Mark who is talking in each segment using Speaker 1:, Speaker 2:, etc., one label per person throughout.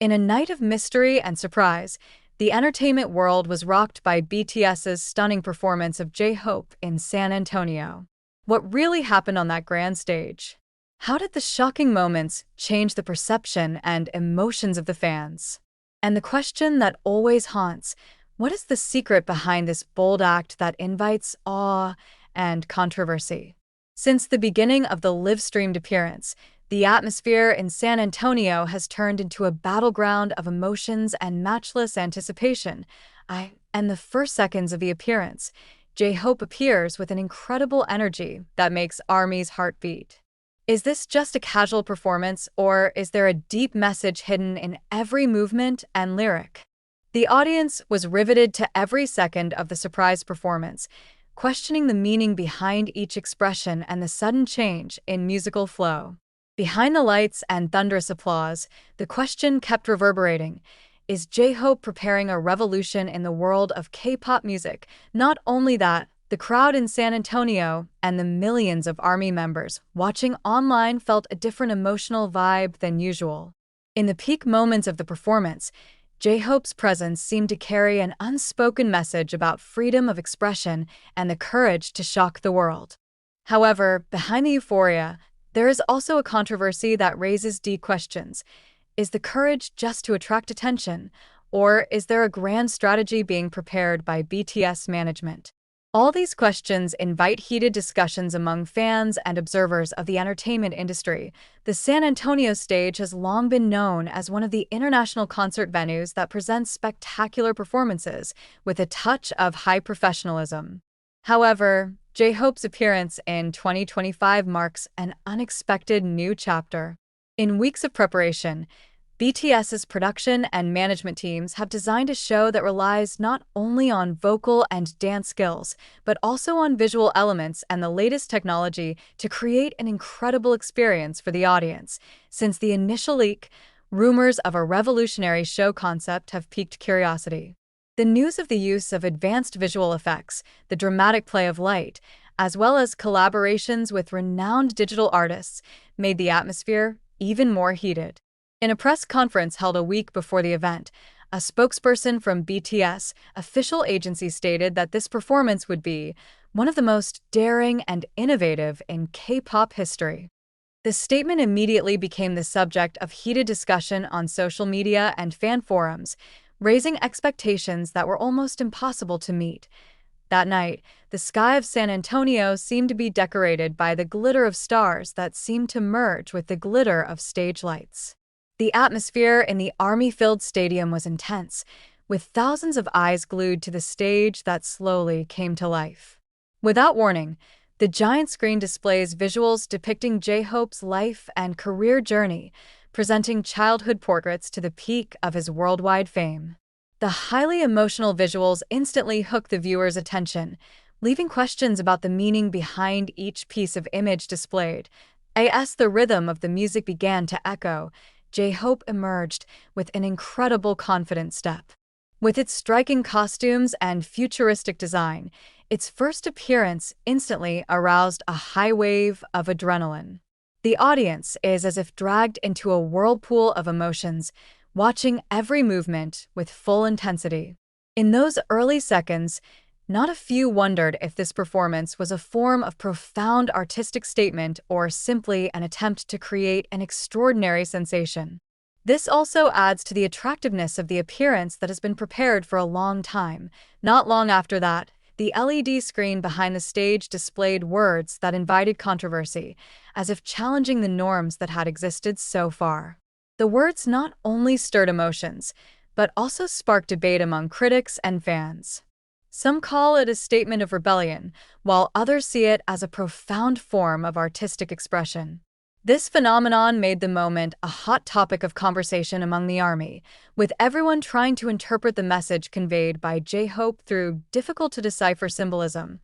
Speaker 1: In a night of mystery and surprise, the entertainment world was rocked by BTS's stunning performance of J-Hope in San Antonio. What really happened on that grand stage? How did the shocking moments change the perception and emotions of the fans? And the question that always haunts, what is the secret behind this bold act that invites awe and controversy? Since the beginning of the live-streamed appearance, the atmosphere in San Antonio has turned into a battleground of emotions and matchless anticipation. And the first seconds of the appearance, J-Hope appears with an incredible energy that makes ARMY's heart beat. Is this just a casual performance, or is there a deep message hidden in every movement and lyric? The audience was riveted to every second of the surprise performance, questioning the meaning behind each expression and the sudden change in musical flow. Behind the lights and thunderous applause, the question kept reverberating. Is J-Hope preparing a revolution in the world of K-pop music? Not only that, the crowd in San Antonio and the millions of ARMY members watching online felt a different emotional vibe than usual. In the peak moments of the performance, J-Hope's presence seemed to carry an unspoken message about freedom of expression and the courage to shock the world. However, behind the euphoria, there is also a controversy that raises deep questions. Is the courage just to attract attention, or is there a grand strategy being prepared by BTS management? All these questions invite heated discussions among fans and observers of the entertainment industry. The San Antonio stage has long been known as one of the international concert venues that presents spectacular performances with a touch of high professionalism. However, J-Hope's appearance in 2025 marks an unexpected new chapter. In weeks of preparation, BTS's production and management teams have designed a show that relies not only on vocal and dance skills, but also on visual elements and the latest technology to create an incredible experience for the audience. Since the initial leak, rumors of a revolutionary show concept have piqued curiosity. The news of the use of advanced visual effects, the dramatic play of light, as well as collaborations with renowned digital artists, made the atmosphere even more heated. In a press conference held a week before the event, a spokesperson from BTS official agency stated that this performance would be one of the most daring and innovative in K-pop history. The statement immediately became the subject of heated discussion on social media and fan forums, raising expectations that were almost impossible to meet. That night, the sky of San Antonio seemed to be decorated by the glitter of stars that seemed to merge with the glitter of stage lights. The atmosphere in the ARMY-filled stadium was intense, with thousands of eyes glued to the stage that slowly came to life. Without warning, the giant screen displays visuals depicting J-Hope's life and career journey, presenting childhood portraits to the peak of his worldwide fame. The highly emotional visuals instantly hook the viewer's attention, leaving questions about the meaning behind each piece of image displayed. As the rhythm of the music began to echo, J-Hope emerged with an incredible confident step. With its striking costumes and futuristic design, its first appearance instantly aroused a high wave of adrenaline. The audience is as if dragged into a whirlpool of emotions, watching every movement with full intensity. In those early seconds, not a few wondered if this performance was a form of profound artistic statement or simply an attempt to create an extraordinary sensation. This also adds to the attractiveness of the appearance that has been prepared for a long time. Not long after that, the LED screen behind the stage displayed words that invited controversy, as if challenging the norms that had existed so far. The words not only stirred emotions, but also sparked debate among critics and fans. Some call it a statement of rebellion, while others see it as a profound form of artistic expression. This phenomenon made the moment a hot topic of conversation among the ARMY, with everyone trying to interpret the message conveyed by J-Hope through difficult-to-decipher symbolism.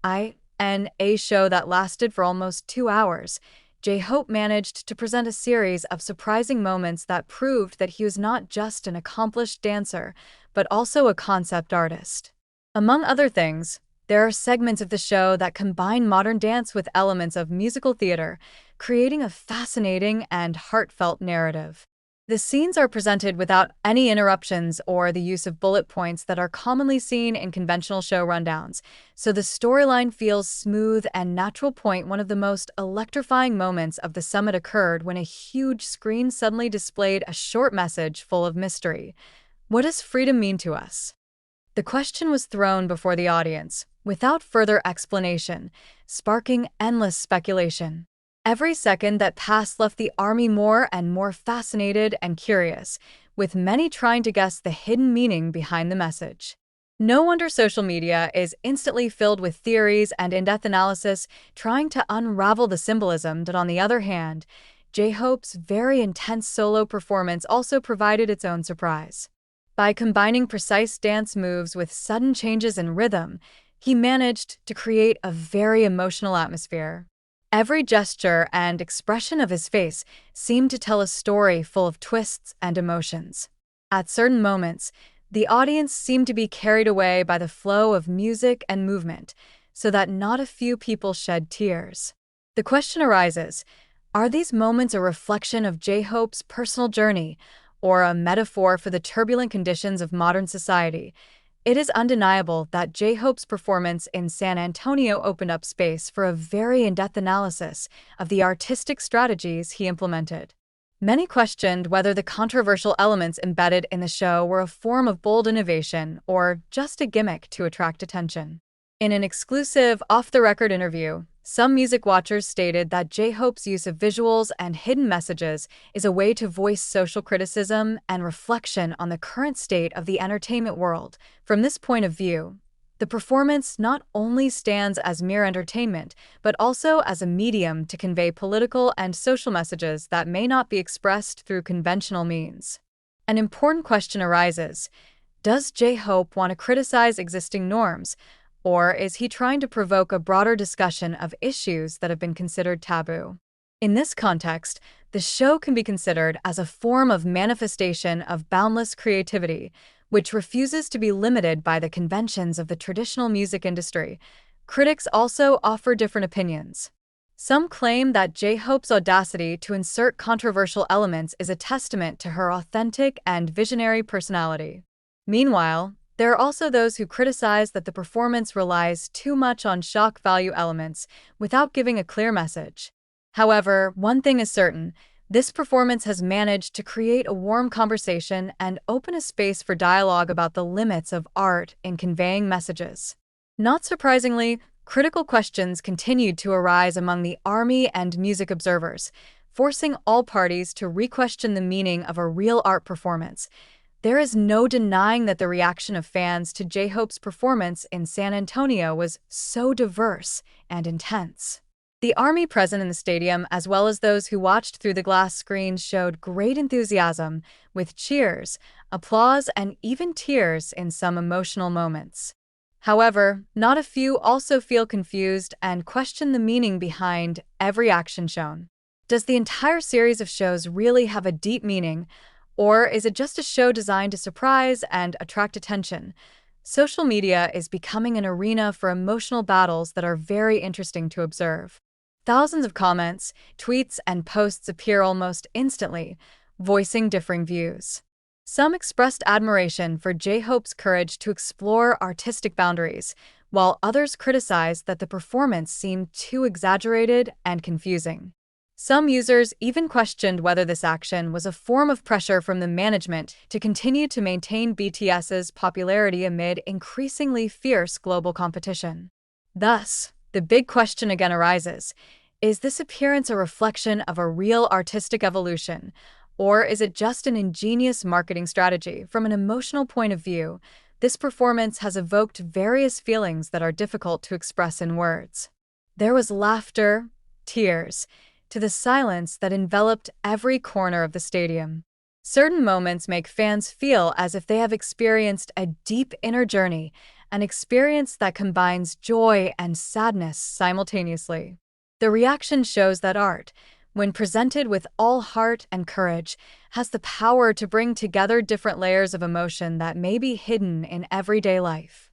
Speaker 1: In a show that lasted for almost 2 hours, J-Hope managed to present a series of surprising moments that proved that he was not just an accomplished dancer, but also a concept artist. Among other things, there are segments of the show that combine modern dance with elements of musical theater, creating a fascinating and heartfelt narrative. The scenes are presented without any interruptions or the use of bullet points that are commonly seen in conventional show rundowns, so the storyline feels smooth and natural. One of the most electrifying moments of the summit occurred when a huge screen suddenly displayed a short message full of mystery. What does freedom mean to us? The question was thrown before the audience, without further explanation, sparking endless speculation. Every second that passed left the army more and more fascinated and curious, with many trying to guess the hidden meaning behind the message. No wonder social media is instantly filled with theories and in-depth analysis trying to unravel the symbolism. That, on the other hand, J-Hope's very intense solo performance also provided its own surprise. By combining precise dance moves with sudden changes in rhythm, he managed to create a very emotional atmosphere. Every gesture and expression of his face seemed to tell a story full of twists and emotions. At certain moments, the audience seemed to be carried away by the flow of music and movement, so that not a few people shed tears. The question arises, are these moments a reflection of J-Hope's personal journey, or a metaphor for the turbulent conditions of modern society? It is undeniable that J-Hope's performance in San Antonio opened up space for a very in-depth analysis of the artistic strategies he implemented. Many questioned whether the controversial elements embedded in the show were a form of bold innovation or just a gimmick to attract attention. In an exclusive, off-the-record interview, some music watchers stated that J-Hope's use of visuals and hidden messages is a way to voice social criticism and reflection on the current state of the entertainment world. From this point of view, the performance not only stands as mere entertainment, but also as a medium to convey political and social messages that may not be expressed through conventional means. An important question arises: does J-Hope want to criticize existing norms, or is he trying to provoke a broader discussion of issues that have been considered taboo? In this context, the show can be considered as a form of manifestation of boundless creativity, which refuses to be limited by the conventions of the traditional music industry. Critics also offer different opinions. Some claim that J-Hope's audacity to insert controversial elements is a testament to her authentic and visionary personality. Meanwhile, there are also those who criticize that the performance relies too much on shock value elements without giving a clear message. However, one thing is certain: this performance has managed to create a warm conversation and open a space for dialogue about the limits of art in conveying messages. Not surprisingly, critical questions continued to arise among the army and music observers, forcing all parties to re-question the meaning of a real art performance. There is no denying that the reaction of fans to J-Hope's performance in San Antonio was so diverse and intense. The army present in the stadium, as well as those who watched through the glass screens, showed great enthusiasm, with cheers, applause, and even tears in some emotional moments. However, not a few also feel confused and question the meaning behind every action shown. Does the entire series of shows really have a deep meaning, or is it just a show designed to surprise and attract attention? Social media is becoming an arena for emotional battles that are very interesting to observe. Thousands of comments, tweets, and posts appear almost instantly, voicing differing views. Some expressed admiration for J-Hope's courage to explore artistic boundaries, while others criticized that the performance seemed too exaggerated and confusing. Some users even questioned whether this action was a form of pressure from the management to continue to maintain BTS's popularity amid increasingly fierce global competition. Thus, the big question again arises: is this appearance a reflection of a real artistic evolution, or is it just an ingenious marketing strategy? From an emotional point of view, this performance has evoked various feelings that are difficult to express in words. There was laughter, tears, to the silence that enveloped every corner of the stadium. Certain moments make fans feel as if they have experienced a deep inner journey, an experience that combines joy and sadness simultaneously. The reaction shows that art, when presented with all heart and courage, has the power to bring together different layers of emotion that may be hidden in everyday life.